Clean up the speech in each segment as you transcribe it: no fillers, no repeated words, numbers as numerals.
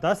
10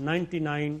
99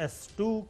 S2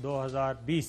2020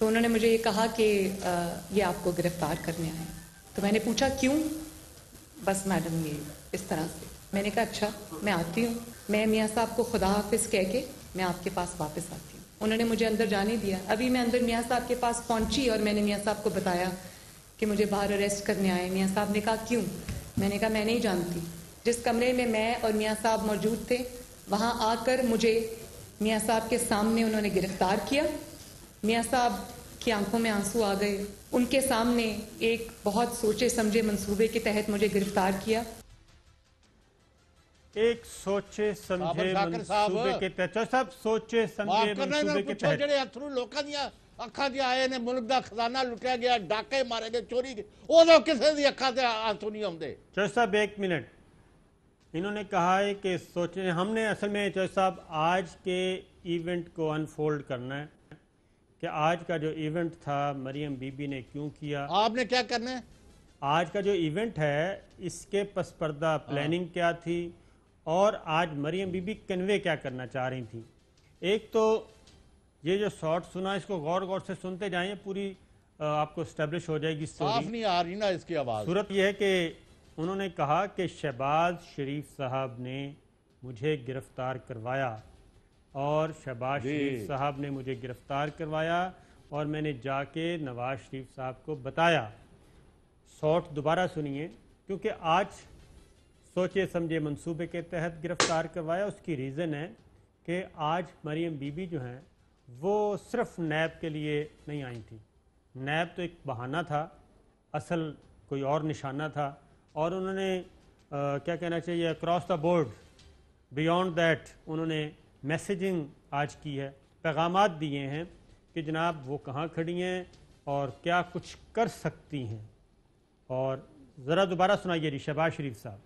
تو انہوں نے مجھے یہ کہا کہ یہ آپ کو گرفتار کرنے آئے ہیں. تو میں نے پوچھا کیوں؟ بس میڈم یہ اس طرح سے. میں نے کہا اچھا میں آتی ہوں, میں میاں صاحب کو خدا حافظ کہہ کے میں آپ کے پاس واپس آتی ہوں. انہوں نے مجھے اندر جانے دیا. ابھی میں اندر میاں صاحب کے پاس پہنچی اور میں نے میاں صاحب کو بتایا کہ مجھے باہر اریسٹ کرنے آئے. میاں صاحب نے کہا کیوں؟ میں نے کہا میں نہیں جانتی. جس کمرے میں اور میاں صاحب موجود تھے وہاں آ کر مجھے میاں صاحب کے سامنے انہوں نے گرفتار کیا. میاں صاحب کی آنکھوں میں آنسو آ گئے. ان کے سامنے ایک بہت سوچے سمجھے منصوبے کے تحت مجھے گرفتار کیا. ایک سوچے سمجھے منصوبے کے تحت صاحب سوچے سمجھے منصوبے کے تحت جڑے اتھرو لوکاں دی اکھاں دی آئے نے, ملک دا خزانہ لٹیا گیا, ڈاکے مارے گئے, چوری گئے, اودوں کسے دی اکھاں تے آنسو نہیں آندے. چوہدری صاحب ایک منٹ, انہوں نے کہا ہے کہ سوچیں, ہم نے اصل میں چوہدری صاحب آج کے ایونٹ کو انفولڈ کرنا ہے کہ آج کا جو ایونٹ تھا مریم بی بی نے کیوں کیا. آپ نے کیا کرنا ہے؟ آج کا جو ایونٹ ہے اس کے پس پردہ پلاننگ کیا تھی اور آج مریم بی بی کنوے کیا کرنا چاہ رہی تھی. ایک تو یہ جو شارٹ سنا اس کو غور غور سے سنتے جائیں, پوری آپ کو اسٹیبلش ہو جائے گی صاف سٹوری. نہیں آ رہی نا اس کی آواز. صورت یہ ہے کہ انہوں نے کہا کہ شہباز شریف صاحب نے مجھے گرفتار کروایا اور شہباز شریف صاحب نے مجھے گرفتار کروایا اور میں نے جا کے نواز شریف صاحب کو بتایا. شارٹ دوبارہ سنیے, کیونکہ آج سوچے سمجھے منصوبے کے تحت گرفتار کروایا. اس کی ریزن ہے کہ آج مریم بی بی جو ہیں وہ صرف نیب کے لیے نہیں آئی تھیں. نیب تو ایک بہانہ تھا, اصل کوئی اور نشانہ تھا, اور انہوں نے کیا کہنا چاہیے across the board beyond that انہوں نے میسیجنگ آج کی ہے, پیغامات دیے ہیں کہ جناب وہ کہاں کھڑی ہیں اور کیا کچھ کر سکتی ہیں. اور ذرا دوبارہ سنائیے شہباز شریف صاحب.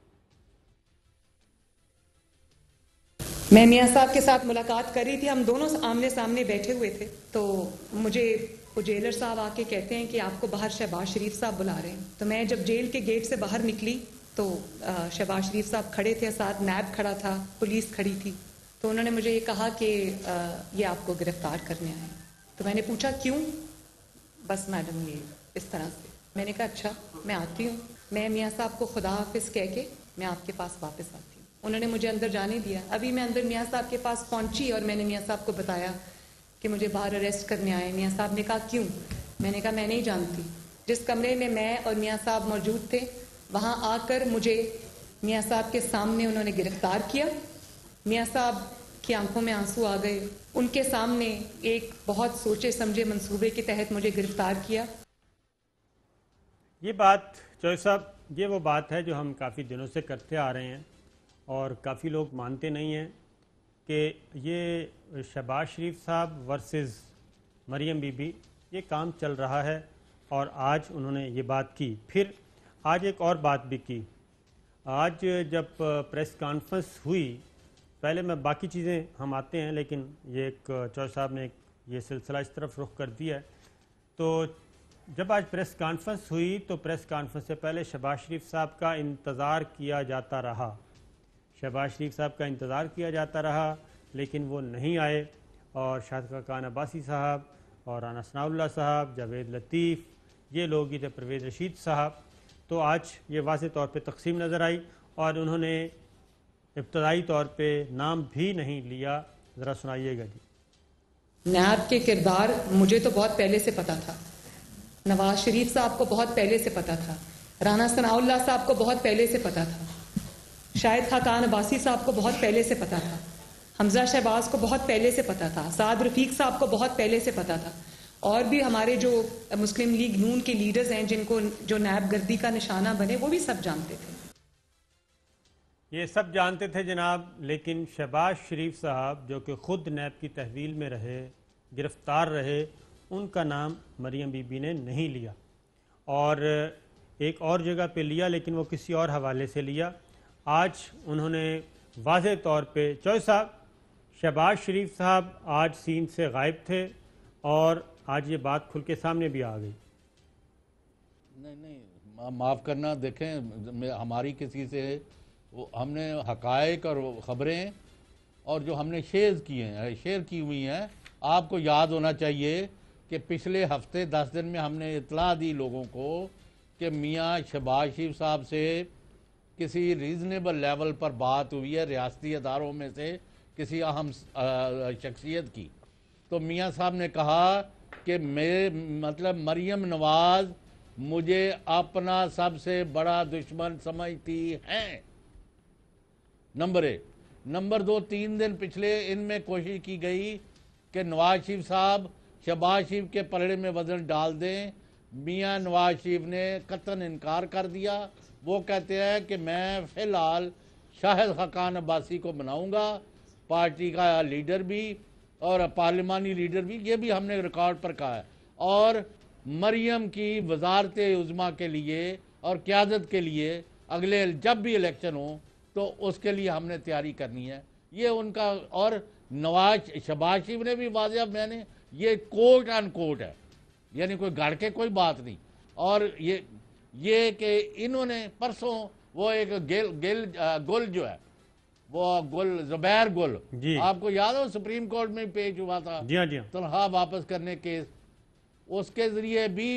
میں میاں صاحب کے ساتھ ملاقات کر رہی تھی, ہم دونوں آمنے سامنے بیٹھے ہوئے تھے, تو مجھے وہ جیلر صاحب آ کے کہتے ہیں کہ آپ کو باہر شہباز شریف صاحب بلا رہے ہیں. تو میں جب جیل کے گیٹ سے باہر نکلی تو شہباز شریف صاحب کھڑے تھے, ساتھ نیب کھڑا تھا, پولیس کھڑی تھی. تو انہوں نے مجھے یہ کہا کہ یہ آپ کو گرفتار کرنے آئے ہیں. تو میں نے پوچھا کیوں؟ بس میڈم یہ اس طرح سے. میں نے کہا اچھا میں آتی ہوں, میں میاں صاحب کو خدا حافظ کہہ کے میں آپ کے پاس واپس آتی ہوں. انہوں نے مجھے اندر جانے دیا. ابھی میں اندر میاں صاحب کے پاس پہنچی اور میں نے میاں صاحب کو بتایا کہ مجھے باہر اریسٹ کرنے آئے. میاں صاحب نے کہا کیوں؟ میں نے کہا میں نہیں جانتی. جس کمرے میں اور میاں صاحب موجود تھے وہاں آ کر مجھے میاں صاحب کے سامنے انہوں نے گرفتار کیا. میاں صاحب کی آنکھوں میں آنسو آ گئے. ان کے سامنے ایک بہت سوچے سمجھے منصوبے کے تحت مجھے گرفتار کیا. یہ بات چوہدری صاحب, یہ وہ بات ہے جو ہم کافی دنوں سے کرتے آ رہے ہیں اور کافی لوگ مانتے نہیں ہیں کہ یہ شہباز شریف صاحب ورسز مریم بی بی یہ کام چل رہا ہے. اور آج انہوں نے یہ بات کی. پھر آج ایک اور بات بھی کی. آج جب پریس کانفرنس ہوئی, پہلے میں باقی چیزیں ہم آتے ہیں لیکن یہ ایک چوہدری صاحب نے یہ سلسلہ اس طرف رخ کر دیا ہے. تو جب آج پریس کانفرنس ہوئی تو پریس کانفرنس سے پہلے شہباز شریف صاحب کا انتظار کیا جاتا رہا. شہباز شریف صاحب کا انتظار کیا جاتا رہا لیکن وہ نہیں آئے. اور شاہد خاقان عباسی صاحب اور رانا ثناء اللہ صاحب, جاوید لطیف, یہ لوگ ہی تھے, پرویز رشید صاحب. تو آج یہ واضح طور پہ تقسیم نظر آئی اور انہوں نے ابتدائی طور پہ نام بھی نہیں لیا. ذرا سنائیے گا جی. نیب کے کردار مجھے تو بہت پہلے سے پتا تھا, نواز شریف صاحب کو بہت پہلے سے پتا تھا, رانا ثناء اللہ صاحب کو بہت پہلے سے پتا تھا, شاہد خاقان عباسی صاحب کو بہت پہلے سے پتا تھا, حمزہ شہباز کو بہت پہلے سے پتا تھا, سعد رفیق صاحب کو بہت پہلے سے پتا تھا, اور بھی ہمارے جو مسلم لیگ نون کے لیڈرز ہیں جن کو جو نیب گردی کا نشانہ بنے وہ بھی سب جانتے تھے. یہ سب جانتے تھے جناب, لیکن شہباز شریف صاحب جو کہ خود نیب کی تحویل میں رہے, گرفتار رہے, ان کا نام مریم بی بی نے نہیں لیا. اور ایک اور جگہ پہ لیا لیکن وہ کسی اور حوالے سے لیا. آج انہوں نے واضح طور پہ چوہدری صاحب, شہباز شریف صاحب آج سین سے غائب تھے اور آج یہ بات کھل کے سامنے بھی آ گئی. نہیں معاف کرنا, دیکھیں ہماری کسی سے ہم نے حقائق اور خبریں اور جو ہم نے شیئر کی ہوئی ہیں, آپ کو یاد ہونا چاہیے کہ کہ پچھلے ہفتے 10 دن میں ہم نے اطلاع دی لوگوں کو کہ میاں شہباز شریف صاحب سے کسی ریزنیبل لیول پر بات ہوئی ہے ریاستی اداروں میں سے کسی اہم شخصیت کی. تو میاں صاحب نے کہا کہ مریم نواز مجھے اپنا سب سے بڑا دشمن سمجھتی ہیں. نمبر 1. نمبر 2, 3 دن پچھلے ان میں کوشش کی گئی کہ نواز شریف صاحب شہباز شریف کے پلڑے میں وزن ڈال دیں. میاں نواز شریف نے قطعاً انکار کر دیا. وہ کہتے ہیں کہ میں فی الحال شاہد خاقان عباسی کو بناؤں گا پارٹی کا لیڈر بھی اور پارلیمانی لیڈر بھی. یہ بھی ہم نے ریکارڈ پر کہا ہے. اور مریم کی وزارت عظمیٰ کے لیے اور قیادت کے لیے اگلے جب بھی الیکشن ہو تو اس کے لیے ہم نے تیاری کرنی ہے. یہ ان کا. اور شہباز شریف نے بھی واضح میں نے یہ کوٹ ان کوٹ ہے, یعنی کوئی گھڑ کے کوئی بات نہیں. اور یہ کہ انہوں نے پرسوں وہ ایک گل جو ہے وہ زبیر گل آپ کو یاد ہو سپریم کورٹ میں پیش ہوا تھا تنخواہ واپس کرنے کیس, اس کے ذریعے بھی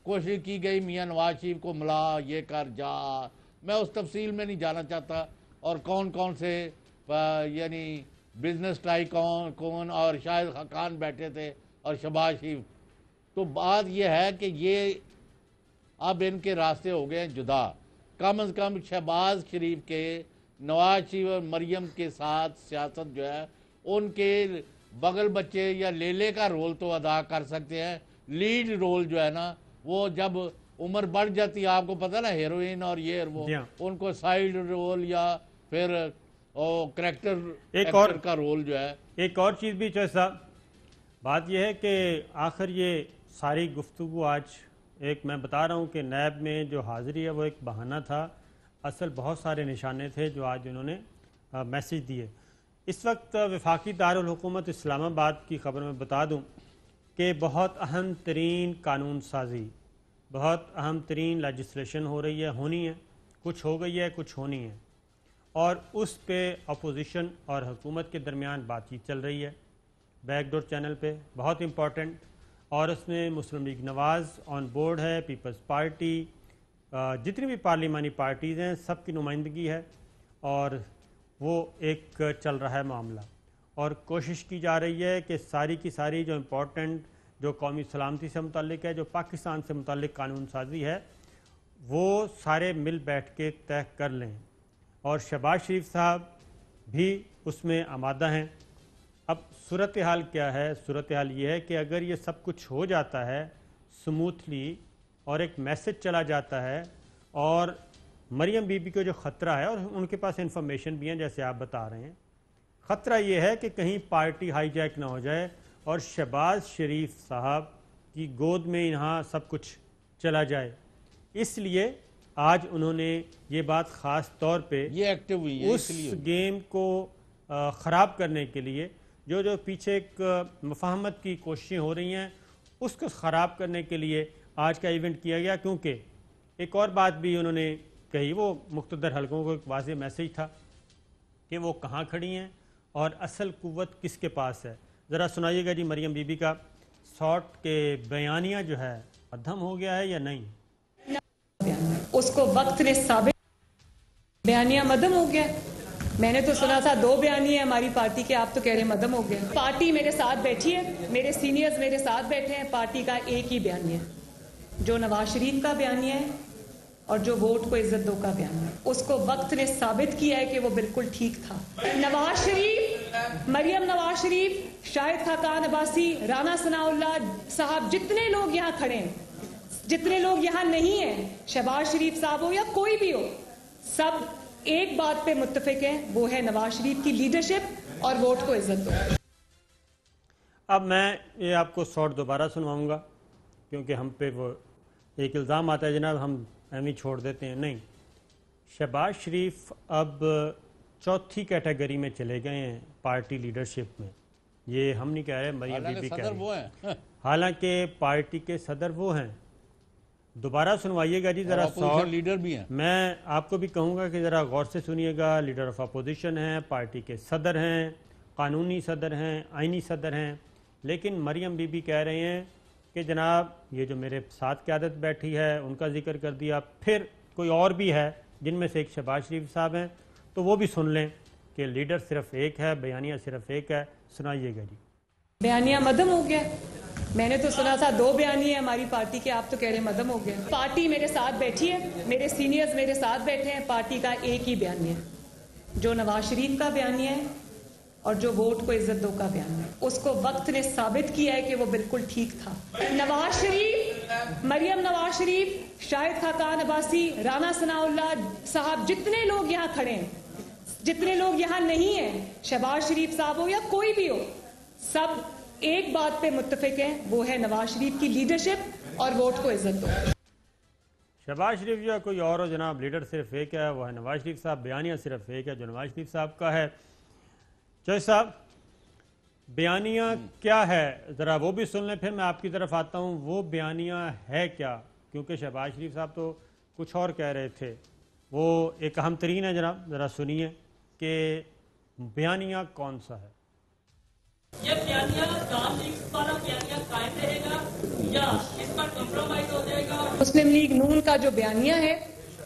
کوشش کی گئی میاں نواز شریف کو ملا یہ کر جا. میں اس تفصیل میں نہیں جانا چاہتا اور کون کون سے یعنی بزنس ٹائکون اور شاہد خاقان بیٹھے تھے اور شہباز شریف. تو بات یہ ہے کہ یہ اب ان کے راستے ہو گئے جدا. کم از کم شہباز شریف کے نواز شریف اور مریم کے ساتھ سیاست جو ہے ان کے بغل بچے یا لیلے کا رول تو ادا کر سکتے ہیں. لیڈ رول جو ہے نا وہ جب عمر بڑھ جاتی ہے, آپ کو پتہ نا ہیروئن اور یہ وہ ان کو سائیڈ رول یا پھر کریکٹر کا رول جو ہے. ایک اور چیز بھی چوہے صاحب, بات یہ ہے کہ آخر یہ ساری گفتگو آج ایک میں بتا رہا ہوں کہ نیب میں جو حاضری ہے وہ ایک بہانہ تھا, اصل بہت سارے نشانے تھے جو آج انہوں نے میسیج دیے. اس وقت وفاقی دارالحکومت اسلام آباد کی خبر میں بتا دوں کہ بہت اہم ترین قانون سازی, بہت اہم ترین لیجسلیشن ہو رہی ہے, ہونی ہے, کچھ ہو گئی ہے, کچھ ہونی ہے, اور اس پہ اپوزیشن اور حکومت کے درمیان بات چیت چل رہی ہے بیک ڈور چینل پہ, بہت امپورٹنٹ. اور اس میں مسلم لیگ نواز آن بورڈ ہے, پیپلز پارٹی, جتنی بھی پارلیمانی پارٹیز ہیں سب کی نمائندگی ہے, اور وہ ایک چل رہا ہے معاملہ. اور کوشش کی جا رہی ہے کہ ساری کی ساری جو امپورٹنٹ جو قومی سلامتی سے متعلق ہے, جو پاکستان سے متعلق قانون سازی ہے, وہ سارے مل بیٹھ کے طے کر لیں. اور شہباز شریف صاحب بھی اس میں آمادہ ہیں. اب صورتحال کیا ہے؟ صورتحال یہ ہے کہ اگر یہ سب کچھ ہو جاتا ہے سموتھلی اور ایک میسج چلا جاتا ہے, اور مریم بی بی کو جو خطرہ ہے, اور ان کے پاس انفارمیشن بھی ہیں جیسے آپ بتا رہے ہیں, خطرہ یہ ہے کہ کہیں پارٹی ہائی جیک نہ ہو جائے اور شہباز شریف صاحب کی گود میں یہاں سب کچھ چلا جائے. اس لیے آج انہوں نے یہ بات خاص طور پہ یہ ایکٹیو ہوئی ہے اس گیم کو خراب کرنے کے لیے, جو پیچھے ایک مفاہمت کی کوششیں ہو رہی ہیں اس کو خراب کرنے کے لیے آج کا ایونٹ کیا گیا. کیونکہ ایک اور بات بھی انہوں نے کہی, وہ مقتدر حلقوں کو ایک واضح میسیج تھا کہ وہ کہاں کھڑی ہیں اور اصل قوت کس کے پاس ہے. ذرا سنائیے گا جی مریم بی بی کا ساٹ کے بیانیہ جو ہے ادھم ہو گیا ہے یا نہیں. اس کو وقت نے ثابت بیانیہ مدم ہو گیا. میں نے تو سنا تھا 2 بیانیے ہماری پارٹی کے, آپ تو کہہ رہے ہیں مدم ہو گیا. پارٹی میرے ساتھ بیٹھی ہے, میرے سینئرز میرے ساتھ بیٹھے ہیں. پارٹی کا ایک ہی بیانیہ ہے جو نواز شریف کا بیانیہ ہے اور جو ووٹ کو عزت دو کا بیانیہ ہے. اس کو وقت نے ثابت کیا ہے کہ وہ بالکل ٹھیک تھا. نواز شریف, مریم نواز شریف, شاہد خاقان عباسی, رانا ثناء اللہ صاحب, جتنے لوگ یہاں کھڑے ہیں, جتنے لوگ یہاں نہیں ہیں, شہباز شریف صاحب ہو یا کوئی بھی ہو, سب ایک بات پہ متفق ہیں, وہ ہے نواز شریف کی لیڈرشپ اور ووٹ کو عزت دو. اب میں یہ آپ کو شارٹ دوبارہ سنواؤں گا کیونکہ ہم پہ وہ ایک الزام آتا ہے جناب ہم اہمی چھوڑ دیتے ہیں. نہیں, شہباز شریف اب چوتھی کیٹیگری میں چلے گئے ہیں پارٹی لیڈرشپ میں. یہ ہم نہیں کہہ رہے, مریم بی بی کہہ رہے ہیں. حالانکہ پارٹی کے صدر وہ ہیں. دوبارہ سنوائیے گا جی ذرا شارٹ. لیڈر بھی ہیں. میں آپ کو بھی کہوں گا کہ ذرا غور سے سنیے گا. لیڈر آف اپوزیشن ہیں, پارٹی کے صدر ہیں, قانونی صدر ہیں, آئینی صدر ہیں, لیکن مریم بی بی کہہ رہے ہیں کہ جناب یہ جو میرے ساتھ قیادت بیٹھی ہے ان کا ذکر کر دیا، پھر کوئی اور بھی ہے جن میں سے ایک شہباز شریف صاحب ہیں، تو وہ بھی سن لیں کہ لیڈر صرف ایک ہے، بیانیہ صرف ایک ہے. سنائیے گا جی. بیانیہ مدم ہو گیا. میں نے تو سنا تھا 2 بیانیے ہیں ہماری پارٹی کے، آپ تو کہہ رہے ہیں مدم ہو گیا. پارٹی میرے ساتھ بیٹھی ہے، میرے سینئرز میرے ساتھ بیٹھے ہیں. پارٹی کا ایک ہی بیانیہ ہے جو نواز شریف کا بیانیہ ہے اور جو ووٹ کو عزت دو کا بیانیہ ہے. اس کو وقت نے ثابت کیا ہے کہ وہ بالکل ٹھیک تھا. نواز شریف، مریم نواز شریف، شاہد خاقان عباسی، رانا ثناء اللہ صاحب، جتنے لوگ یہاں کھڑے ہیں، جتنے لوگ یہاں نہیں ہیں، شہباز شریف صاحب ہو یا کوئی بھی ہو، سب ایک بات پہ متفق ہیں، وہ ہے نواز شریف کی لیڈرشپ اور ووٹ کو عزت دو. شہباز شریف جو ہے کوئی اور ہو جناب، لیڈر صرف ایک ہے، وہ ہے نواز شریف صاحب. بیانیہ صرف ایک ہے جو نواز شریف صاحب کا ہے. چوہے صاحب بیانیہ کیا ہے ذرا وہ بھی سن لیں، پھر میں آپ کی طرف آتا ہوں. وہ بیانیہ ہے کیا؟ کیونکہ شہباز شریف صاحب تو کچھ اور کہہ رہے تھے. وہ ایک اہم ترین ہے جناب، ذرا سنیے کہ بیانیہ کون سا ہے. یہ بیانیہ عوام لیگ والا بیانیہ قائم رہے گا یا اس پر کمپرومائز ہو جائے گا؟ مسلم لیگ نون کا جو بیانیہ ہے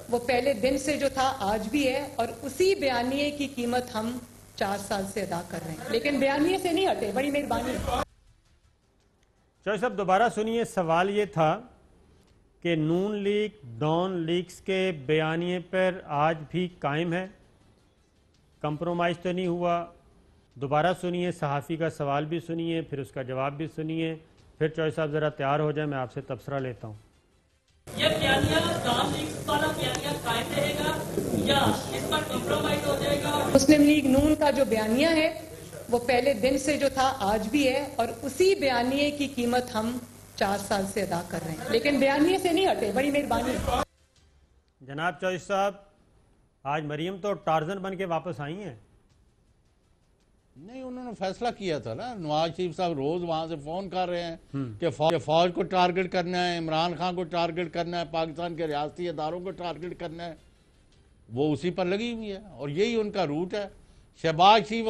وہ پہلے دن سے جو تھا آج بھی ہے، اور اسی بیانیے کی قیمت ہم 4 سال سے ادا کر رہے ہیں، لیکن بیانیے سے نہیں ہٹے. بڑی مہربانی. چوہے صاحب دوبارہ سنیے. سوال یہ تھا کہ نون لیگ ڈان لیگز کے بیانیے پر آج بھی قائم ہے، کمپرومائز تو نہیں ہوا. دوبارہ سنیے، صحافی کا سوال بھی سنیے، پھر اس کا جواب بھی سنیے، پھر چوہے صاحب ذرا تیار ہو جائیں، میں آپ سے تبصرہ لیتا ہوں. یہ بیانیہ عوام لیگ والا بیانیہ قائم رہے گا یا اس پر کمپرومائز ہو جائے گا؟ مسلم لیگ نون کا جو بیانیہ ہے وہ پہلے دن سے جو تھا آج بھی ہے، اور اسی بیانیے کی قیمت ہم 4 سال سے ادا کر رہے ہیں، لیکن بیانیے سے نہیں ہٹے. بڑی مہربانی. جناب چوہے صاحب آج مریم تو ٹارزن بن کے واپس آئی ہیں. نہیں، انہوں نے فیصلہ کیا تھا نا. نواز شریف صاحب روز وہاں سے فون کر رہے ہیں کہ فوج کو ٹارگٹ کرنا ہے، عمران خان کو ٹارگٹ کرنا ہے، پاکستان کے ریاستی اداروں کو ٹارگٹ کرنا ہے. وہ اسی پر لگی ہوئی ہے اور یہی ان کا روٹ ہے. شہباز شریف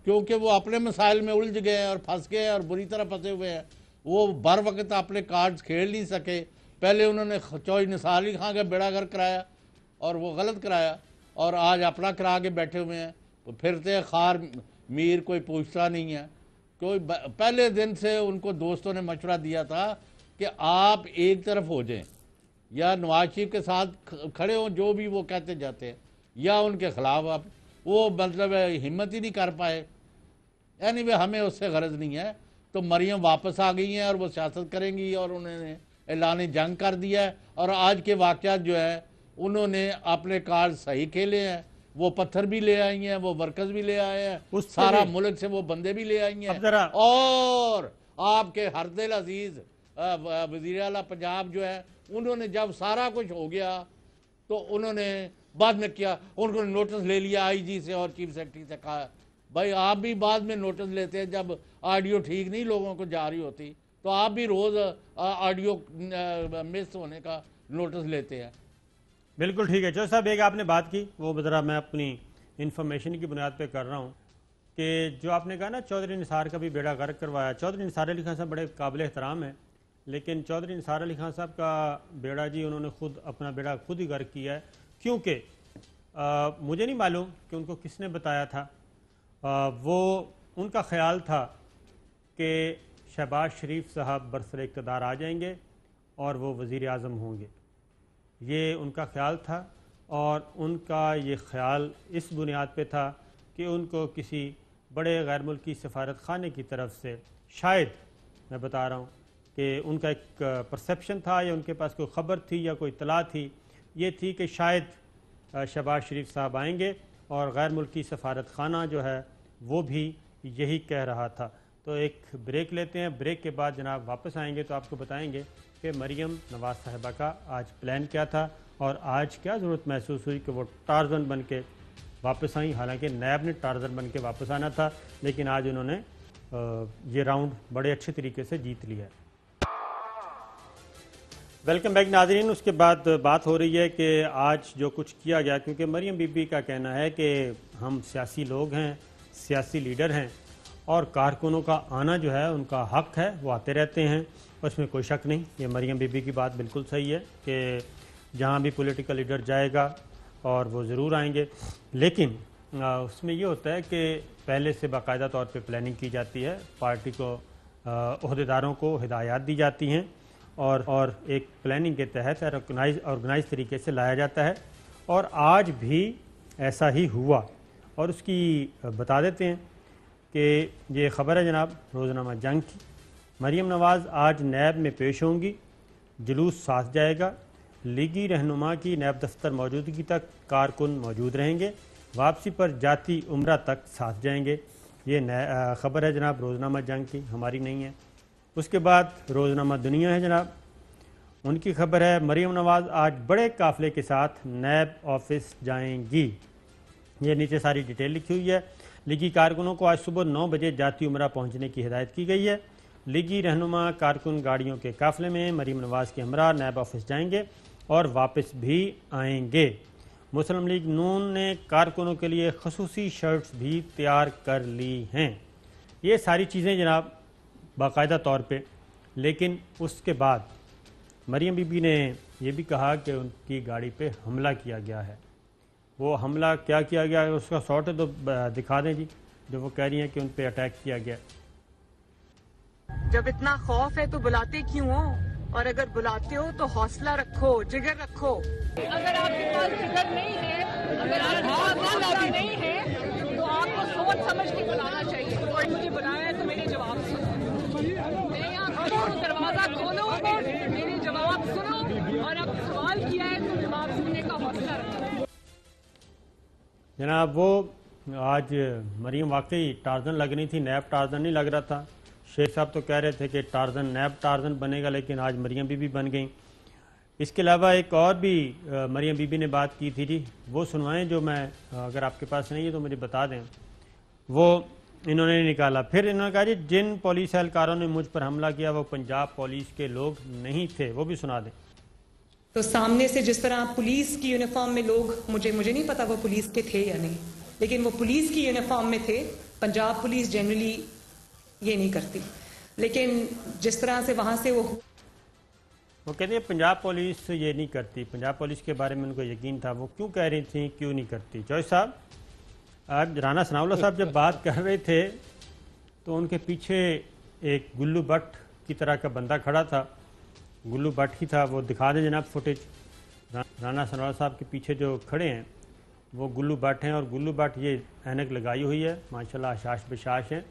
کیونکہ وہ اپنے مسائل میں الجھ گئے ہیں اور پھنس گئے ہیں اور بری طرح پھنسے ہوئے ہیں، وہ بر وقت اپنے کارڈز کھیل نہیں سکے. پہلے انہوں نے چوہے نثار علی خان کا بیڑا گرک کرایا اور وہ غلط کرایا، اور آج اپنا کرا کے بیٹھے ہوئے ہیں. پھرتے خار میر کوئی پوچھتا نہیں ہے. کوئی پہلے دن سے ان کو دوستوں نے مشورہ دیا تھا کہ آپ ایک طرف ہو جائیں، یا نواز شریف کے ساتھ کھڑے ہوں جو بھی وہ کہتے جاتے ہیں، یا ان کے خلاف. آپ وہ مطلب ہمت ہی نہیں کر پائے. یعنی ہمیں اس سے غرض نہیں ہے. تو مریم واپس آ گئی ہیں اور وہ سیاست کریں گی، اور انہوں نے اعلان جنگ کر دیا ہے. اور آج کے واقعات جو ہے انہوں نے اپنے کارڈ صحیح کھیلے ہیں. وہ پتھر بھی لے آئی ہیں، وہ ورکرز بھی لے آئے ہیں، سارا ملک سے وہ بندے بھی لے آئی ہیں. اور آپ کے ہردل عزیز وزیر اعلیٰ پنجاب جو ہے، انہوں نے جب سارا کچھ ہو گیا تو انہوں نے بعد میں کیا، ان کو نوٹس لے لیا آئی جی سے اور چیف سیکرٹری سے. کہا بھائی آپ بھی بعد میں نوٹس لیتے ہیں جب آڈیو ٹھیک نہیں لوگوں کو جاری ہوتی، تو آپ بھی روز آڈیو مس ہونے کا نوٹس لیتے ہیں. بالکل ٹھیک ہے. چوہے صاحب ایک آپ نے بات کی، وہ ذرا میں اپنی انفارمیشن کی بنیاد پہ کر رہا ہوں کہ جو آپ نے کہا نا چودھری نثار کا بھی بیڑا غرق کروایا. چودھری نثار علی خان صاحب بڑے قابل احترام ہیں، لیکن چودھری نثار علی خان صاحب کا بیڑا جی انہوں نے خود اپنا بیڑا خود ہی غرق کیا ہے. کیونکہ مجھے نہیں معلوم کہ ان کو کس نے بتایا تھا. وہ ان کا خیال تھا کہ شہباز شریف صاحب برسر اقتدار آ جائیں گے اور وہ وزیر اعظم ہوں گے. یہ ان کا خیال تھا، اور ان کا یہ خیال اس بنیاد پہ تھا کہ ان کو کسی بڑے غیر ملکی سفارت خانے کی طرف سے شاید، میں بتا رہا ہوں کہ ان کا ایک پرسیپشن تھا یا ان کے پاس کوئی خبر تھی یا کوئی اطلاع تھی، یہ تھی کہ شاید شہباز شریف صاحب آئیں گے، اور غیر ملکی سفارت خانہ جو ہے وہ بھی یہی کہہ رہا تھا. تو ایک بریک لیتے ہیں، بریک کے بعد جناب واپس آئیں گے تو آپ کو بتائیں گے کہ مریم نواز صاحبہ کا آج پلان کیا تھا اور آج کیا ضرورت محسوس ہوئی کہ وہ ٹارزن بن کے واپس آئیں. حالانکہ نیب نے ٹارزن بن کے واپس آنا تھا، لیکن آج انہوں نے یہ راؤنڈ بڑے اچھے طریقے سے جیت لیا ہے. ویلکم بیک ناظرین. اس کے بعد بات ہو رہی ہے کہ آج جو کچھ کیا گیا، کیونکہ مریم بی بی کا کہنا ہے کہ ہم سیاسی لوگ ہیں، سیاسی لیڈر ہیں، اور کارکنوں کا آنا جو ہے ان کا حق ہے، وہ آتے رہتے ہیں، اس میں کوئی شک نہیں۔ یہ مریم بی بی کی بات بالکل صحیح ہے کہ جہاں بھی پولیٹیکل لیڈر جائے گا اور وہ ضرور آئیں گے، لیکن اس میں یہ ہوتا ہے کہ پہلے سے باقاعدہ طور پہ پلاننگ کی جاتی ہے، پارٹی کو عہدیداروں کو ہدایات دی جاتی ہیں اور ایک پلاننگ کے تحت آرگنائز طریقے سے لایا جاتا ہے، اور آج بھی ایسا ہی ہوا۔ اور اس کی بتا دیتے ہیں کہ یہ خبر ہے جناب روزنامہ جنگ کی، مریم نواز آج نیب میں پیش ہوں گی، جلوس ساتھ جائے گا، لیگی رہنما کی نیب دفتر موجودگی تک کارکن موجود رہیں گے، واپسی پر جاتی عمرہ تک ساتھ جائیں گے۔ یہ خبر ہے جناب روزنامہ جنگ کی، ہماری نہیں ہے۔ اس کے بعد روزنامہ دنیا ہے جناب، ان کی خبر ہے مریم نواز آج بڑے قافلے کے ساتھ نیب آفس جائیں گی۔ یہ نیچے ساری ڈیٹیل لکھی ہوئی ہے۔ لیگی کارکنوں کو آج صبح 9 بجے جاتی عمرہ پہنچنے کی ہدایت کی گئی ہے۔ لیگی رہنما کارکن گاڑیوں کے قافلے میں مریم نواز کے ہمراہ نیب آفس جائیں گے اور واپس بھی آئیں گے۔ مسلم لیگ نون نے کارکنوں کے لیے خصوصی شرٹس بھی تیار کر لی ہیں۔ یہ ساری چیزیں جناب باقاعدہ طور پہ، لیکن اس کے بعد مریم بی بی نے یہ بھی کہا کہ ان کی گاڑی پہ حملہ کیا گیا ہے۔ وہ حملہ کیا گیا ہے اس کا شارٹ ہے تو دکھا دیں جی، جو وہ کہہ رہی ہیں کہ ان پہ اٹیک کیا گیا۔ جب اتنا خوف ہے تو بلاتے کیوں ہو؟ اور اگر بلاتے ہو تو حوصلہ رکھو، جگر رکھو۔ اگر آپ کے پاس جگر نہیں ہے، اگر آپ کے پاس حوصلہ نہیں ہے تو آپ کو سوچ سمجھ کے بلانا چاہیے۔ اور مجھے بلایا ہے تو میرے جواب سنو، میں یہاں کھڑا ہوں، دروازہ کھولو، میرے جواب سنو، اور اب سوال کیا ہے تو جواب سننے کا حوصلہ رکھو۔ جناب وہ آج مریم واقعی ٹارزن لگ رہی تھی، نیب ٹارزن نہیں لگ رہا تھا۔ شیخ صاحب تو کہہ رہے تھے کہ ٹارزن نیب ٹارزن بنے گا، لیکن آج مریم بی بی بن گئیں۔ اس کے علاوہ ایک اور بھی مریم بی بی نے بات کی تھی جی، وہ سنوائیں، جو میں اگر آپ کے پاس نہیں ہے تو مجھے بتا دیں۔ وہ انہوں نے نکالا، پھر انہوں نے کہا جی جن پولیس اہلکاروں نے مجھ پر حملہ کیا وہ پنجاب پولیس کے لوگ نہیں تھے، وہ بھی سنا دیں۔ تو سامنے سے جس طرح پولیس کی یونیفارم میں لوگ، مجھے نہیں پتا وہ پولیس کے تھے یا نہیں، لیکن وہ پولیس کی یونیفارم میں تھے۔ پنجاب پولیس جنرلی یہ نہیں کرتی، لیکن جس طرح سے وہاں سے وہ کہتے ہیں پنجاب پولیس یہ نہیں کرتی، پنجاب پولیس کے بارے میں ان کو یقین تھا، وہ کیوں کہہ رہی تھیں کیوں نہیں کرتی؟ جوش صاحب، آج رانا ثناء اللہ صاحب جب بات کر رہے تھے تو ان کے پیچھے ایک گلو بٹ کی طرح کا بندہ کھڑا تھا، گلو بٹ ہی تھا، وہ دکھا دیں جناب فوٹیج۔ رانا ثناء اللہ صاحب کے پیچھے جو کھڑے ہیں وہ گلو بٹ ہیں، اور گلو بٹ یہ اینک لگائی ہوئی ہے، ماشاءاللہ حشاش بشاش ہیں،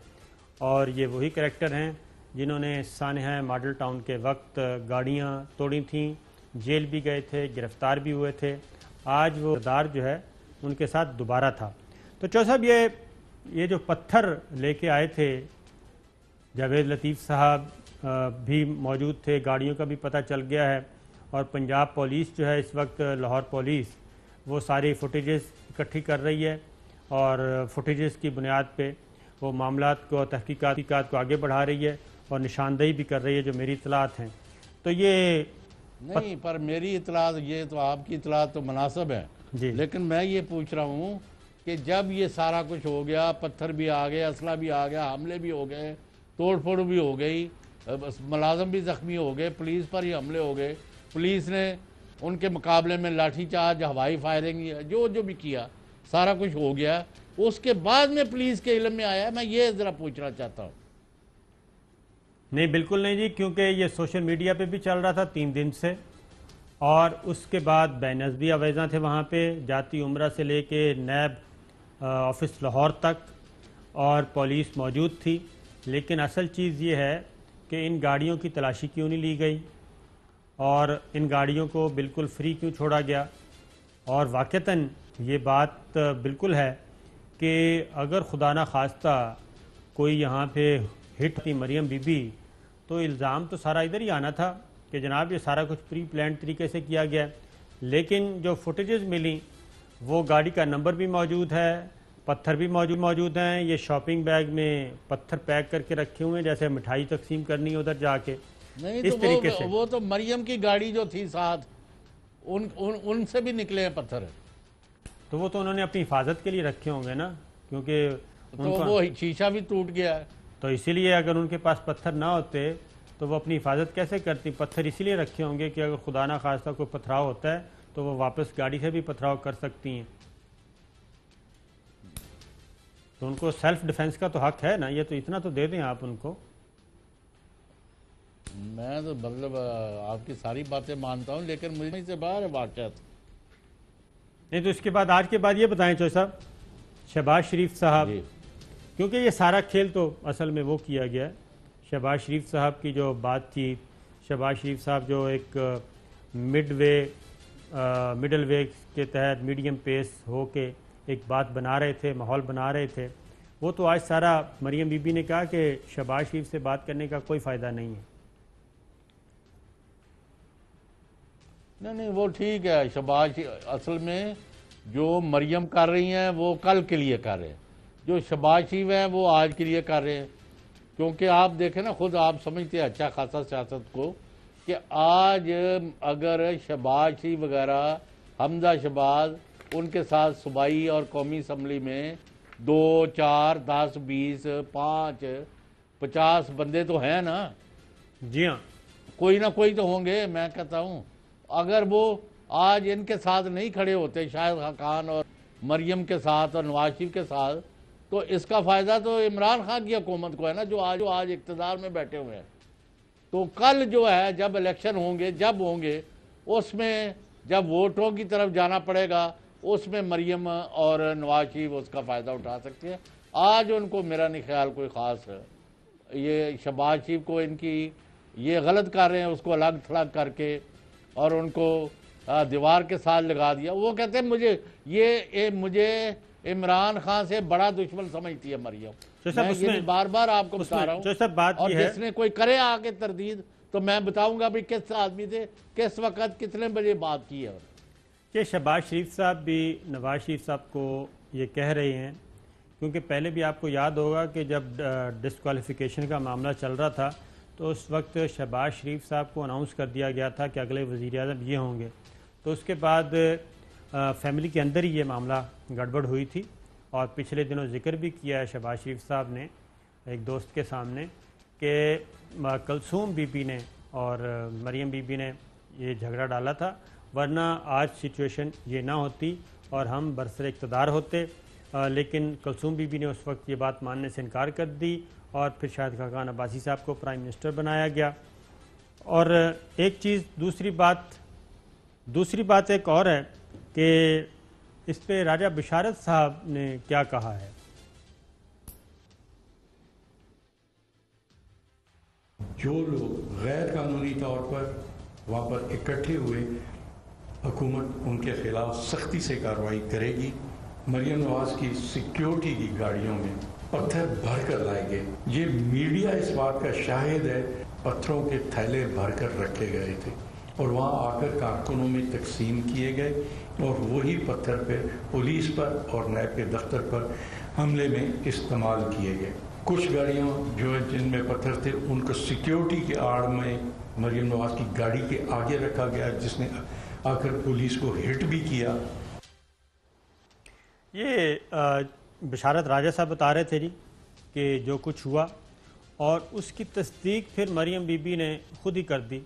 اور یہ وہی کریکٹر ہیں جنہوں نے سانحہ ماڈل ٹاؤن کے وقت گاڑیاں توڑی تھیں، جیل بھی گئے تھے، گرفتار بھی ہوئے تھے۔ آج وہ کردار جو ہے ان کے ساتھ دوبارہ تھا۔ تو چو صاحب یہ جو پتھر لے کے آئے تھے، جاوید لطیف صاحب بھی موجود تھے، گاڑیوں کا بھی پتہ چل گیا ہے، اور پنجاب پولیس جو ہے اس وقت لاہور پولیس وہ ساری فوٹیجز اکٹھی کر رہی ہے، اور فوٹیجز کی بنیاد پہ وہ معاملات کو تحقیقات کو آگے بڑھا رہی ہے اور نشاندہی بھی کر رہی ہے، جو میری اطلاعات ہیں۔ تو یہ نہیں، پر میری اطلاعات، یہ تو آپ کی اطلاعات تو مناسب ہے جی، لیکن میں یہ پوچھ رہا ہوں کہ جب یہ سارا کچھ ہو گیا، پتھر بھی آ گئے، اسلحہ بھی آ گیا، حملے بھی ہو گئے، توڑ پھوڑ بھی ہو گئی، ملازم بھی زخمی ہو گئے، پولیس پر ہی حملے ہو گئے، پولیس نے ان کے مقابلے میں لاٹھی چارج، ہوائی فائرنگ، جو بھی کیا، سارا کچھ ہو گیا، اس کے بعد میں پولیس کے علم میں آیا، میں یہ ذرا پوچھنا چاہتا ہوں۔ نہیں بالکل نہیں جی، کیونکہ یہ سوشل میڈیا پہ بھی چل رہا تھا 3 دن سے، اور اس کے بعد بینرز بھی آویزاں تھے وہاں پہ، جاتی عمرہ سے لے کے نیب آفس لاہور تک، اور پولیس موجود تھی۔ لیکن اصل چیز یہ ہے کہ ان گاڑیوں کی تلاشی کیوں نہیں لی گئی، اور ان گاڑیوں کو بالکل فری کیوں چھوڑا گیا؟ اور واقعتاً یہ بات بالکل ہے کہ اگر خدا نہ خواستہ کوئی یہاں پہ ہٹ تھی مریم بی بی، تو الزام تو سارا ادھر ہی آنا تھا کہ جناب یہ سارا کچھ پری پلانڈ طریقے سے کیا گیا۔ لیکن جو فوٹیجز ملی وہ گاڑی کا نمبر بھی موجود ہے، پتھر بھی موجود ہیں، یہ شاپنگ بیگ میں پتھر پیک کر کے رکھے ہوئے ہیں جیسے مٹھائی تقسیم کرنی ہے ادھر جا کے، نہیں اس طریقے سے۔ وہ تو مریم کی گاڑی جو تھی ساتھ، ان سے بھی نکلے ہیں پتھر۔ تو وہ تو انہوں نے اپنی حفاظت کے لیے رکھے ہوں گے نا، کیونکہ تو وہ شیشہ بھی ٹوٹ گیا ہے. تو اسی لیے اگر ان کے پاس پتھر نہ ہوتے تو وہ اپنی حفاظت کیسے کرتی؟ پتھر اسی لیے رکھے ہوں گے کہ اگر خدا نہ خواستہ کوئی پتھراؤ ہوتا ہے تو وہ واپس گاڑی سے بھی پتھراؤ کر سکتی ہیں. تو ان کو سیلف ڈیفنس کا تو حق ہے نا, یہ تو اتنا تو دے دیں آپ ان کو. میں تو مطلب آپ کی ساری باتیں مانتا ہوں لیکن مجھے سے باہر ہے واقعات. نہیں تو اس کے بعد آج کے بعد یہ بتائیں چوہے صاحب, شہباز شریف صاحب, کیونکہ یہ سارا کھیل تو اصل میں وہ کیا گیا ہے. شہباز شریف صاحب کی جو بات تھی, شہباز شریف صاحب جو ایک مڈل وے کے تحت میڈیم پیس ہو کے ایک بات بنا رہے تھے, ماحول بنا رہے تھے, وہ تو آج سارا مریم بی بی نے کہا کہ شہباز شریف سے بات کرنے کا کوئی فائدہ نہیں ہے. نہیں وہ ٹھیک ہے. شہباز اصل میں جو مریم کر رہی ہیں وہ کل کے لیے کر رہے ہیں, جو شہباز شریف ہیں وہ آج کے لیے کر رہے ہیں. کیونکہ آپ دیکھیں نا, خود آپ سمجھتے ہیں اچھا خاصا سیاست کو, کہ آج اگر شہباز شریف وغیرہ, حمزہ شہباز, ان کے ساتھ صوبائی اور قومی اسمبلی میں 2, 4, 10, 20, 5, 50 بندے تو ہیں نا. جی ہاں, کوئی نہ کوئی تو ہوں گے. میں کہتا ہوں اگر وہ آج ان کے ساتھ نہیں کھڑے ہوتے, شاہد خاقان اور مریم کے ساتھ اور نواز شریف کے ساتھ, تو اس کا فائدہ تو عمران خان کی حکومت کو ہے نا, جو آج اقتدار میں بیٹھے ہوئے ہیں. تو کل جو ہے جب الیکشن ہوں گے, جب ہوں گے, اس میں جب ووٹوں کی طرف جانا پڑے گا, اس میں مریم اور نواز شریف اس کا فائدہ اٹھا سکتے ہیں. آج ان کو میرا نہیں خیال کوئی خاص ہے. یہ شہباز شریف کو ان کی یہ غلط کر رہے ہیں, اس کو الگ تھلگ کر کے اور ان کو دیوار کے ساتھ لگا دیا. وہ کہتے ہیں مجھے عمران خان سے بڑا دشمن سمجھتی ہے مریم. میں یہ بار بار آپ کو بتا رہا ہوں, اور جس نے کوئی کرے آگے تردید تو میں بتاؤں گا بھی کس آدمی سے کس وقت کتنے بجے بات کی ہے. کہ شہباز شریف صاحب بھی نواز شریف صاحب کو یہ کہہ رہے ہیں, کیونکہ پہلے بھی آپ کو یاد ہوگا کہ جب ڈسکوالیفیکیشن کا معاملہ چل رہا تھا تو اس وقت شہباز شریف صاحب کو اناؤنس کر دیا گیا تھا کہ اگلے وزیر اعظم یہ ہوں گے. تو اس کے بعد فیملی کے اندر ہی یہ معاملہ گڑبڑ ہوئی تھی, اور پچھلے دنوں ذکر بھی کیا ہے شہباز شریف صاحب نے ایک دوست کے سامنے کہ کلثوم بی بی نے اور مریم بی بی نے یہ جھگڑا ڈالا تھا, ورنہ آج سچویشن یہ نہ ہوتی اور ہم برسر اقتدار ہوتے. لیکن کلثوم بی بی نے اس وقت یہ بات ماننے سے انکار کر دی, اور پھر شاہد خاقان عباسی صاحب کو پرائم منسٹر بنایا گیا. اور ایک چیز دوسری بات ایک اور ہے کہ اس پہ راجہ بشارت صاحب نے کیا کہا ہے. جو لوگ غیر قانونی طور پر وہاں پر اکٹھے ہوئے, حکومت ان کے خلاف سختی سے کارروائی کرے گی. مریم نواز کی سیکیورٹی کی گاڑیوں میں پتھر بھر کر لائے گئے. یہ میڈیا اس بات کا شاہد ہے, پتھروں کے تھیلے بھر کر رکھے گئے تھے اور وہاں آ کر کارکنوں میں تقسیم کیے گئے, اور وہی پتھر پہ پولیس پر اور نیب کے دفتر پر حملے میں استعمال کیے گئے. کچھ گاڑیاں جو ہے جن میں پتھر تھے ان کو سیکیورٹی کے آڑ میں مریم نواز کی گاڑی کے آگے رکھا گیا, جس نے آ کر پولیس کو ہٹ بھی کیا. یہ بشارت راجہ صاحب بتا رہے تھے جی کہ جو کچھ ہوا, اور اس کی تصدیق پھر مریم بی بی نے خود ہی کر دی.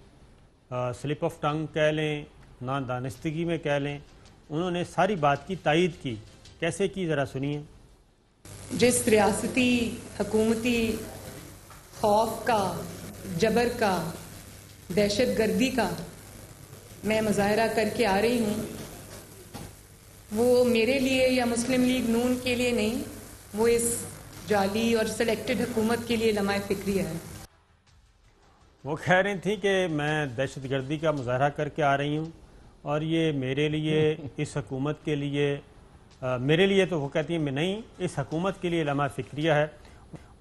سلپ آف ٹنگ کہہ لیں, نادانستگی میں کہہ لیں, انہوں نے ساری بات کی تائید کی. کیسے کی ذرا سنیے. جس ریاستی حکومتی خوف کا, جبر کا, دہشت گردی کا میں مظاہرہ کر کے آ رہی ہوں, وہ میرے لیے یا مسلم لیگ نون کے لیے نہیں, وہ اس جعلی اور سلیکٹڈ حکومت کے لیے لمحہ فکری ہے. وہ کہہ رہی تھیں کہ میں دہشت گردی کا مظاہرہ کر کے آ رہی ہوں, اور یہ میرے لیے, اس حکومت کے لیے, میرے لیے تو وہ کہتی ہیں میں نہیں, اس حکومت کے لیے لمحہ فکریہ ہے.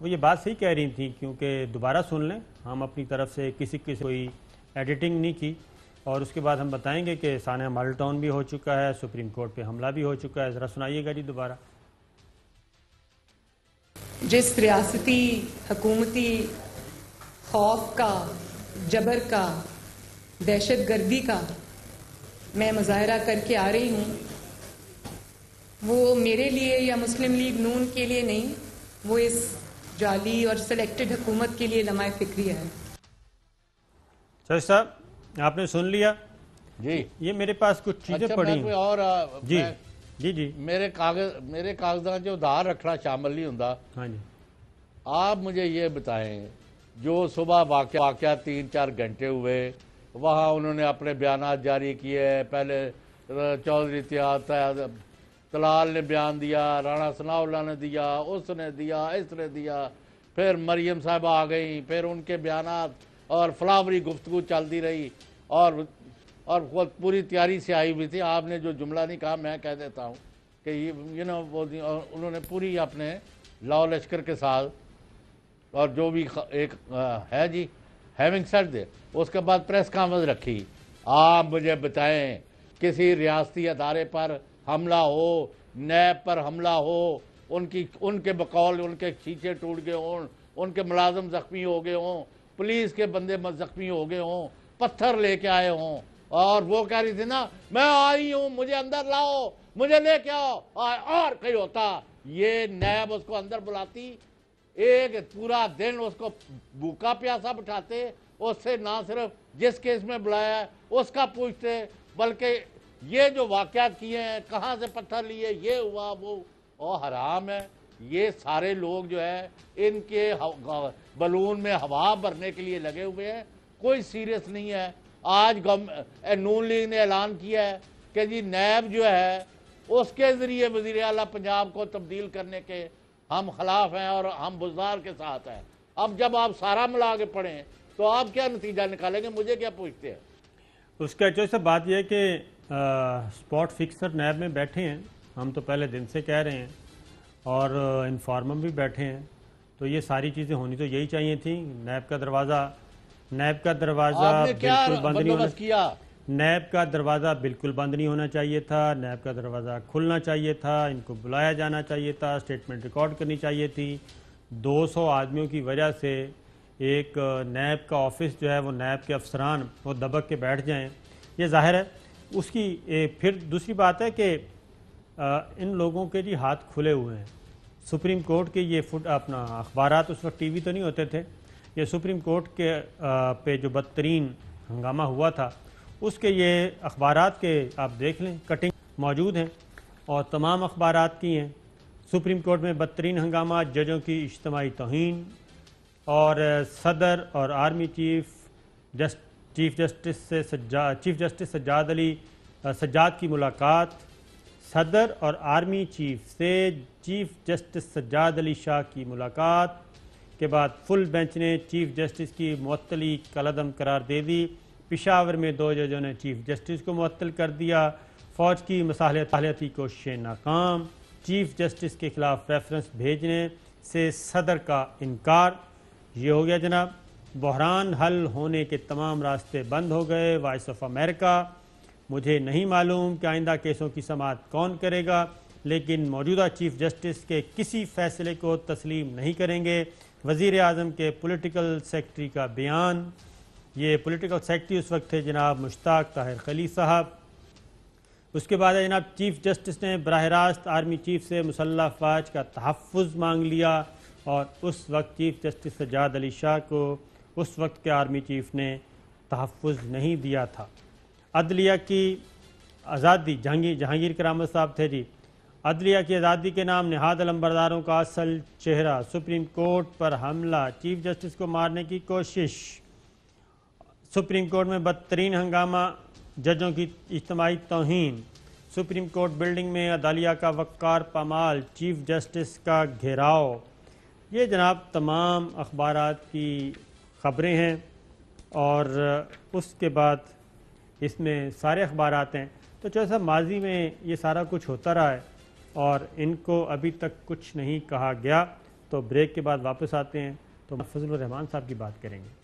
وہ یہ بات صحیح کہہ رہی تھیں, کیونکہ دوبارہ سن لیں, ہم اپنی طرف سے کسی کوئی ایڈیٹنگ نہیں کی, اور اس کے بعد ہم بتائیں گے کہ سانحہ ماڈل ٹاؤن بھی ہو چکا ہے, سپریم کورٹ پہ حملہ بھی ہو چکا ہے. ذرا سنائیے گا جی دوبارہ. جس ریاستی حکومتی خوف کا, جبر کا, دہشت گردی کا میں مظاہرہ کر کے آ رہی ہوں, وہ میرے لیے یا مسلم لیگ نون کے لیے نہیں, وہ اس جعلی اور سلیکٹڈ حکومت کے لیے لمحہ فکری ہے۔ شاہد صاحب آپ نے سن لیا جی، یہ میرے پاس کچھ چیزیں پڑھی کوئی اور جی جی جی میرے کاغذات جو ادھار رکھنا شامل نہیں ہوندا۔ ہاں جی، آپ مجھے یہ بتائیں، جو صبح واقعہ 3-4 گھنٹے ہوئے، وہاں انہوں نے اپنے بیانات جاری کیے، پہلے چودھری طلال نے بیان دیا، رانا ثناء اللہ نے دیا، اس نے دیا، اس نے دیا، پھر مریم صاحبہ آ گئیں، پھر ان کے بیانات اور فلاوری گفتگو چلتی رہی، اور خود پوری تیاری سے آئی ہوئی تھی۔ آپ نے جو جملہ نہیں کہا میں کہہ دیتا ہوں کہ انہوں نے پوری اپنے لاؤ لشکر کے ساتھ اور جو بھی ایک ہے جی ہیونگ سیڈ دے، اس کے بعد پریس کانفرنس رکھی۔ آپ مجھے بتائیں کسی ریاستی ادارے پر حملہ ہو، نیب پر حملہ ہو، ان کے بقول ان کے شیشے ٹوٹ گئے ہوں، ان کے ملازم زخمی ہو گئے ہوں، پولیس کے بندے زخمی ہو گئے ہوں، پتھر لے کے آئے ہوں، اور وہ کہہ رہی تھی نا میں آئی ہوں مجھے اندر لاؤ، مجھے لے کے آؤ، اور کہیں ہوتا یہ نیب اس کو اندر بلاتی، ایک پورا دن اس کو بھوکا پیاسا بٹھاتے، اس سے نہ صرف جس کیس میں بلایا ہے اس کا پوچھتے، بلکہ یہ جو واقعات کیے ہیں، کہاں سے پتھر لیے، یہ ہوا وہ، اور حرام ہے۔ یہ سارے لوگ جو ہے ان کے بلون میں ہوا بھرنے کے لیے لگے ہوئے ہیں، کوئی سیریس نہیں ہے۔ آج نون لیگ نے اعلان کیا ہے کہ جی نیب جو ہے اس کے ذریعے وزیر اعلیٰ پنجاب کو تبدیل کرنے کے ہم خلاف ہیں اور ہم بزدار کے ساتھ ہیں۔ اب جب آپ سارا ملا کے پڑھیں تو آپ کیا نتیجہ نکالیں گے؟ مجھے کیا پوچھتے ہیں؟ اس کا جو سب بات یہ ہے کہ اسپاٹ فکسر نیب میں بیٹھے ہیں، ہم تو پہلے دن سے کہہ رہے ہیں، اور انفارمر بھی بیٹھے ہیں، تو یہ ساری چیزیں ہونی تو یہی چاہیے تھیں۔ نیب کا دروازہ بالکل بند نہیں ہونا کیا، نیب کا دروازہ بالکل بند نہیں ہونا چاہیے تھا، نیب کا دروازہ کھلنا چاہیے تھا، ان کو بلایا جانا چاہیے تھا، اسٹیٹمنٹ ریکارڈ کرنی چاہیے تھی۔ 200 آدمیوں کی وجہ سے ایک نیب کا آفس جو ہے وہ نیب کے افسران وہ دبک کے بیٹھ جائیں، یہ ظاہر ہے اس کی۔ پھر دوسری بات ہے کہ ان لوگوں کے جی ہاتھ کھلے ہوئے ہیں۔ سپریم کورٹ کے یہ اپنا اخبارات اس وقت ٹی وی تو نہیں ہوتے تھے، یہ سپریم کورٹ کے پہ جو بدترین ہنگامہ ہوا تھا اس کے یہ اخبارات کے آپ دیکھ لیں، کٹنگ موجود ہیں اور تمام اخبارات کی ہیں۔ سپریم کورٹ میں بدترین ہنگامہ، ججوں کی اجتماعی توہین، اور صدر اور آرمی چیف جسٹس سجاد کی ملاقات، صدر اور آرمی چیف سے چیف جسٹس سجاد علی شاہ کی ملاقات کے بعد فل بینچ نے چیف جسٹس کی معطلی کالعدم قرار دے دی۔ پشاور میں 2 ججوں نے چیف جسٹس کو معطل کر دیا۔ فوج کی مصالحتی کوششیں ناکام، چیف جسٹس کے خلاف ریفرنس بھیجنے سے صدر کا انکار۔ یہ ہو گیا جناب، بحران حل ہونے کے تمام راستے بند ہو گئے۔ وائس آف امریکہ، مجھے نہیں معلوم کہ آئندہ کیسوں کی سماعت کون کرے گا، لیکن موجودہ چیف جسٹس کے کسی فیصلے کو تسلیم نہیں کریں گے۔ وزیر اعظم کے پولیٹیکل سیکرٹری کا بیان، یہ پولیٹیکل سیکرٹری اس وقت تھے جناب مشتاق طاہر خلیل صاحب۔ اس کے بعد جناب چیف جسٹس نے براہ راست آرمی چیف سے مسلح افواج کا تحفظ مانگ لیا، اور اس وقت چیف جسٹس سجاد علی شاہ کو اس وقت کے آرمی چیف نے تحفظ نہیں دیا تھا۔ عدلیہ کی آزادی، جہانگیر کرامت صاحب تھے جی، عدلیہ کی آزادی کے نام نہاد علمبرداروں کا اصل چہرہ، سپریم کورٹ پر حملہ، چیف جسٹس کو مارنے کی کوشش، سپریم کورٹ میں بدترین ہنگامہ، ججوں کی اجتماعی توہین، سپریم کورٹ بلڈنگ میں عدلیہ کا وقار پامال، چیف جسٹس کا گھیراؤ۔ یہ جناب تمام اخبارات کی خبریں ہیں، اور اس کے بعد اس میں سارے اخبارات ہیں۔ تو جیسا ماضی میں یہ سارا کچھ ہوتا رہا ہے اور ان کو ابھی تک کچھ نہیں کہا گیا۔ تو بریک کے بعد واپس آتے ہیں تو فضل الرحمان صاحب کی بات کریں گے۔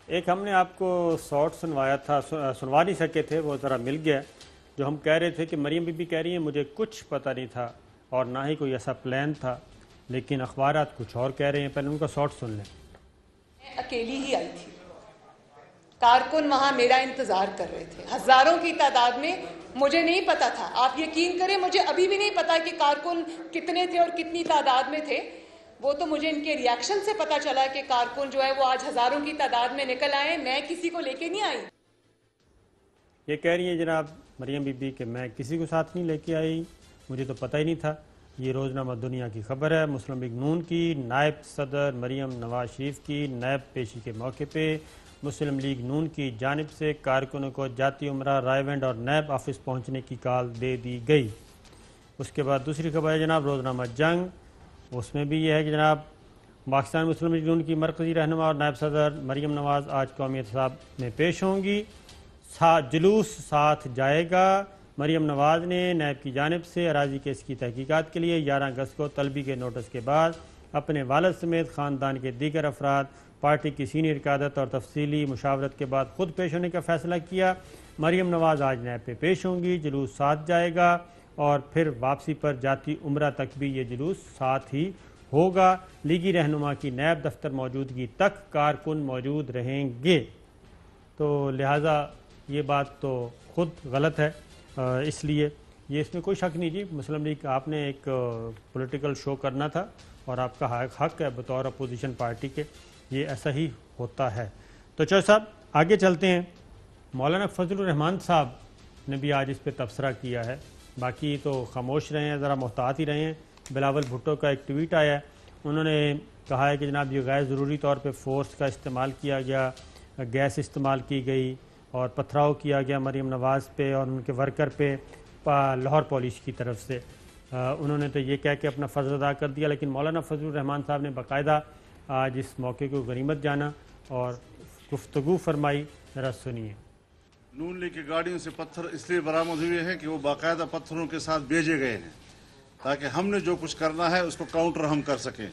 ایک ہم نے آپ کو شارٹ سنوایا تھا، سنوا نہیں سکے تھے، وہ ذرا مل گیا، جو ہم کہہ رہے تھے کہ مریم بی بی کہہ رہی ہیں مجھے کچھ پتہ نہیں تھا اور نہ ہی کوئی ایسا پلان تھا، لیکن اخبارات کچھ اور کہہ رہے ہیں۔ پہلے ان کا شارٹ سن لیں۔ میں اکیلی ہی آئی تھی، کارکن وہاں میرا انتظار کر رہے تھے، ہزاروں کی تعداد میں مجھے نہیں پتا تھا. آپ یقین کریں مجھے ابھی بھی نہیں پتا کہ کارکن کتنے تھے اور کتنی تعداد میں تھے. وہ تو مجھے ان کے ریاکشن سے پتا چلا کہ کارکن جو ہے وہ آج ہزاروں کی تعداد میں نکل آئے. میں کسی کو لے کے نہیں آئی. یہ کہہ رہی ہیں جناب مریم بی بی کہ میں کسی کو ساتھ نہیں لے کے آئی, مجھے تو پتہ ہی نہیں تھا. یہ روزنامہ دنیا کی خبر ہے. مسلم لیگ نون کی نائب صدر مریم نواز شریف کی نیب پیشی کے موقع پہ مسلم لیگ نون کی جانب سے کارکنوں کو جاتی عمرہ رائے ونڈ اور نیب آفس پہنچنے کی کال دے دی گئی. اس کے بعد دوسری خبر ہے جناب روزنامہ جنگ, اس میں بھی یہ ہے کہ جناب پاکستان مسلم لیگ نون کی مرکزی رہنما اور نائب صدر مریم نواز آج قومی احتساب میں پیش ہوں گی. جلوس ساتھ جائے گا. مریم نواز نے نیب کی جانب سے اراضی کیس کی تحقیقات کے لیے 11 اگست کو طلبی کے نوٹس کے بعد اپنے والد سمیت خاندان کے دیگر افراد, پارٹی کی سینئر قیادت اور تفصیلی مشاورت کے بعد خود پیش ہونے کا فیصلہ کیا. مریم نواز آج نیب پہ پیش ہوں گی. جلوس ساتھ جائے گا اور پھر واپسی پر جاتی عمرہ تک بھی یہ جلوس ساتھ ہی ہوگا. لیگی رہنما کی نیب دفتر موجودگی تک کارکن موجود رہیں گے. تو لہٰذا یہ بات تو خود غلط ہے, اس لیے یہ اس میں کوئی شک نہیں جی. مسلم لیگ آپ نے ایک پولیٹیکل شو کرنا تھا اور آپ کا حق ہے بطور اپوزیشن پارٹی کے, یہ ایسا ہی ہوتا ہے. تو چوہے صاحب آگے چلتے ہیں. مولانا فضل الرحمان صاحب نے بھی آج اس پہ تبصرہ کیا ہے, باقی تو خاموش رہے ہیں, ذرا محتاط ہی رہے ہیں. بلاول بھٹو کا ایک ٹویٹ آیا ہے, انہوں نے کہا ہے کہ جناب یہ غیر ضروری طور پہ فورس کا استعمال کیا گیا, گیس استعمال کی گئی اور پتھراؤ کیا گیا مریم نواز پہ اور ان کے ورکر پہ لاہور پولیس کی طرف سے. انہوں نے تو یہ کہہ کے اپنا فرض ادا کر دیا, لیکن مولانا فضل الرحمان صاحب نے باقاعدہ آج اس موقع کو غنیمت جانا اور گفتگو فرمائی. ذرا سنیے. نون لیگ کی گاڑیوں سے پتھر اس لیے برآمد ہوئے ہیں کہ وہ باقاعدہ پتھروں کے ساتھ بھیجے گئے ہیں تاکہ ہم نے جو کچھ کرنا ہے اس کو کاؤنٹر ہم کر سکیں.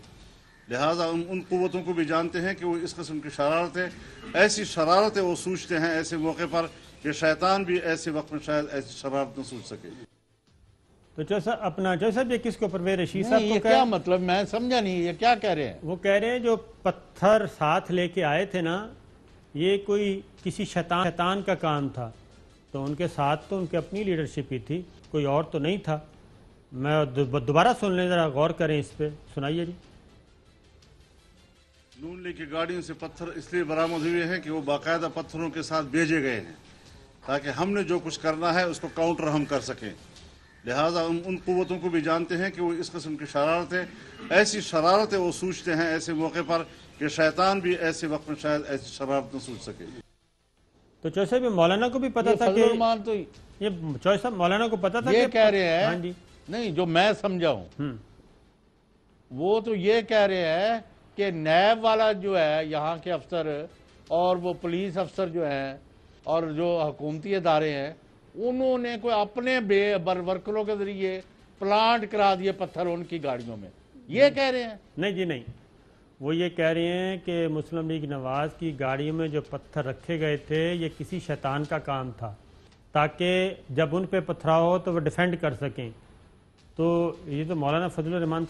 لہٰذا ان قوتوں کو بھی جانتے ہیں کہ وہ اس قسم کی شرارتیں, ایسی شرارتیں وہ سوچتے ہیں ایسے موقع پر کہ شیطان بھی ایسے وقت میں شاید ایسی شرارت نہ سوچ سکے. تو جیسا یہ کس کو پرویز رشید صاحب کو کیا مطلب, میں سمجھا نہیں یہ کیا کہہ رہے ہیں. وہ کہہ رہے ہیں جو پتھر ساتھ لے کے آئے تھے نا, یہ کوئی کسی شیطان کا کام تھا. تو ان کے ساتھ تو ان کی اپنی لیڈرشپ ہی تھی, کوئی اور تو نہیں تھا. میں دوبارہ سن لیں, ذرا غور کریں اس پہ, سنائیے جی. نون لیگ کی گاڑیوں سے پتھر اس لیے برآمد ہوئے ہیں کہ وہ باقاعدہ پتھروں کے ساتھ بھیجے گئے ہیں تاکہ ہم نے جو کچھ کرنا ہے اس کو کاؤنٹر ہم کر سکیں. لہٰذا ان قوتوں کو بھی جانتے ہیں کہ وہ اس قسم کی شرارتیں, ایسی شرارتیں وہ سوچتے ہیں ایسے موقع پر کہ شیطان بھی ایسے وقت میں شاید ایسی شرارت نہ سوچ سکے. تو چوہے صاحب مولانا کو بھی پتا تھا کہ یہ چوہے صاحب مولانا کو پتا تھا یہ کہہ رہے ہیں. ہاں جی نہیں, جو میں سمجھا ہوں وہ تو یہ کہہ رہے ہیں کہ نیب والا جو ہے یہاں کے افسر اور وہ پولیس افسر جو ہیں اور جو حکومتی ادارے ہیں, انہوں نے کوئی اپنے ورکروں کے ذریعے پلانٹ کرا دیے پتھر ان کی گاڑیوں میں, یہ کہہ رہے ہیں. نہیں جی نہیں, وہ یہ کہہ رہے ہیں کہ مسلم لیگ نواز کی گاڑیوں میں جو پتھر رکھے گئے تھے یہ کسی شیطان کا کام تھا تاکہ جب ان پہ پتھراؤ ہو تو وہ ڈیفینڈ کر سکیں. تو یہ تو مولانا فضل الرحمان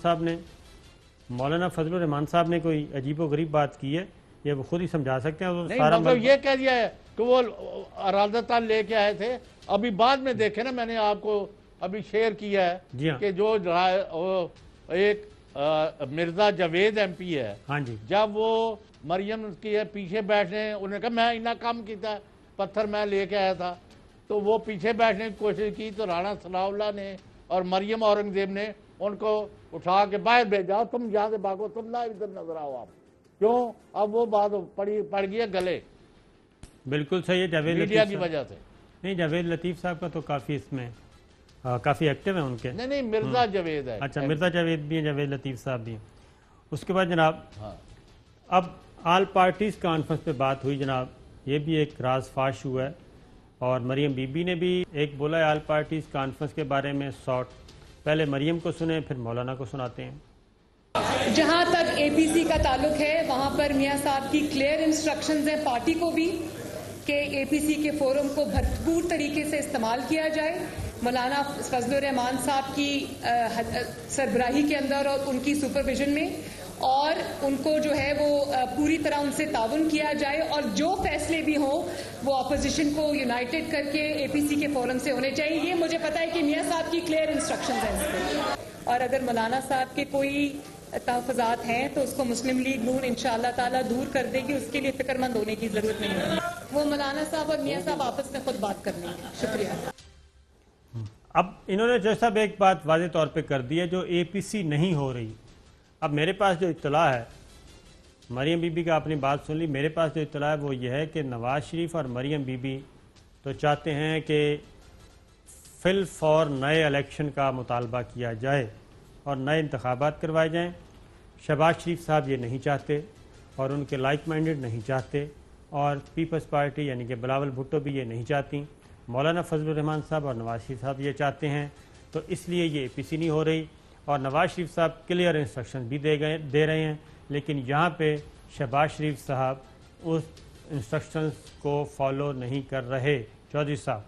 صاحب نے کوئی عجیب و غریب بات کی ہے, یہ وہ خود ہی سمجھا سکتے ہیں. نہیں مطلب یہ کہہ دیا ہے کہ وہ ارادتاً لے کے آئے تھے. ابھی بعد میں دیکھیں نا, میں نے آپ کو ابھی شیئر کیا ہے کہ جو ایک مرزا جاوید ایم پی ہے, ہاں جی, جب وہ مریم کے پیچھے بیٹھنے, انہوں نے کہا میں اتنا کام کیتا, پتھر میں لے کے آیا تھا, تو وہ پیچھے بیٹھنے کی کوشش کی تو رانا ثناء اللہ نے اور مریم اورنگزیب نے ان کو اٹھا کے باہر بھیجا, تم یہاں سے بھاگو, تم نہ ادھر نظر آؤ. آپ کیوں, اب وہ بات پڑ گئی ہے گلے. بالکل صحیح ہے. جاوید میڈیا کی وجہ سے نہیں, جاوید لطیف صاحب کا تو کافی اس میں کافی ایکٹیو ہیں ان کے. نہیں مرزا جاوید ہے. اچھا, مرزا جاوید بھی ہیں, جاوید لطیف صاحب بھی ہیں. اس کے بعد جناب اب آل پارٹیز کانفرنس پہ بات ہوئی جناب, یہ بھی ایک راز فاش ہوا ہے اور مریم بی بی نے بھی ایک بولا ہے آل پارٹیز کانفرنس کے بارے میں. پہلے مریم کو سنیں پھر مولانا کو سناتے ہیں. جہاں تک اے پی سی کا تعلق ہے وہاں پر میاں صاحب کی کلیئر انسٹرکشنز ہیں پارٹی کو بھی کہ اے پی سی کے فورم کو بھرپور طریقے سے استعمال کیا جائے. مولانا فضل الرحمان صاحب کی سربراہی کے اندر اور ان کی سپرویژن میں اور ان کو جو ہے وہ پوری طرح ان سے تعاون کیا جائے اور جو فیصلے بھی ہوں وہ اپوزیشن کو یونائٹڈ کر کے اے پی سی کے فورم سے ہونے چاہیے. یہ مجھے پتا ہے کہ میاں صاحب کی کلیئر انسٹرکشنز ہیں اس پہ, اور اگر مولانا صاحب کے کوئی تحفظات ہیں تو اس کو مسلم لیگ نون انشاءاللہ تعالیٰ دور کر دے گی. اس کے لیے فکر مند ہونے کی ضرورت نہیں ہے. وہ مولانا صاحب اور میاں صاحب آپس میں خود بات کر لیں گے. شکریہ. اب انہوں نے جج صاحب ایک بات واضح طور پہ کر دی ہے, جو اے پی سی نہیں ہو رہی. اب میرے پاس جو اطلاع ہے, مریم بی بی کا اپنی بات سن لی, میرے پاس جو اطلاع ہے وہ یہ ہے کہ نواز شریف اور مریم بی بی تو چاہتے ہیں کہ فی الفور نئے الیکشن کا مطالبہ کیا جائے اور نئے انتخابات کروائے جائیں. شہباز شریف صاحب یہ نہیں چاہتے اور ان کے لائک مائنڈڈ نہیں چاہتے, اور پیپلز پارٹی یعنی کہ بلاول بھٹو بھی یہ نہیں چاہتی. مولانا فضل الرحمان صاحب اور نواز شریف صاحب یہ چاہتے ہیں, تو اس لیے یہ اے پی سی نہیں ہو رہی. اور نواز شریف صاحب کلیئر انسٹرکشن بھی دے رہے ہیں, لیکن یہاں پہ شہباز شریف صاحب اس انسٹرکشنز کو فالو نہیں کر رہے. چودھری صاحب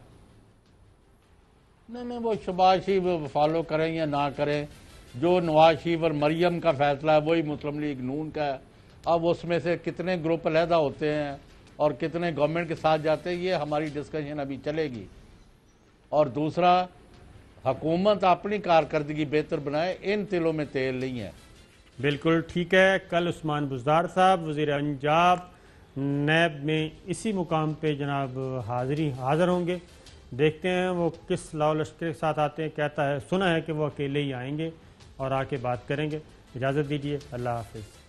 نہیں, وہ شہباز شریف فالو کریں یا نہ کریں, جو نواز شریف اور مریم کا فیصلہ ہے وہی مسلم لیگ نون کا ہے. اب اس میں سے کتنے گروپ علیحدہ ہوتے ہیں اور کتنے گورنمنٹ کے ساتھ جاتے ہیں, یہ ہماری ڈسکشن ابھی چلے گی. اور دوسرا, حکومت اپنی کارکردگی بہتر بنائے, ان تلوں میں تیل نہیں ہے. بالکل ٹھیک ہے. کل عثمان بزدار صاحب وزیر پنجاب نیب میں اسی مقام پہ جناب حاضر ہوں گے. دیکھتے ہیں وہ کس لاؤ لشکر کے ساتھ آتے ہیں. کہتا ہے, سنا ہے کہ وہ اکیلے ہی آئیں گے اور آ کے بات کریں گے. اجازت دیجیے, اللہ حافظ.